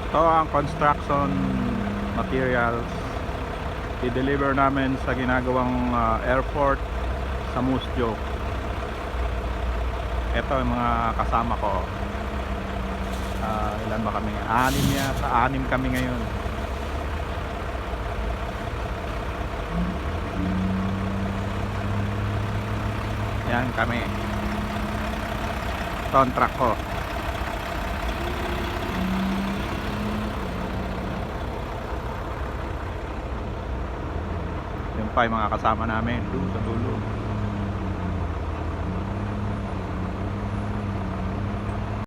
Ito ang construction materials i-deliver namin sa ginagawang airport sa Musjo. Ito ang mga kasama ko. Ilan ba kami? 6 yata. 6 kami ngayon. Yan kami. Ito ang truck ko. Yun pa yung mga kasama namin doon sa dulo.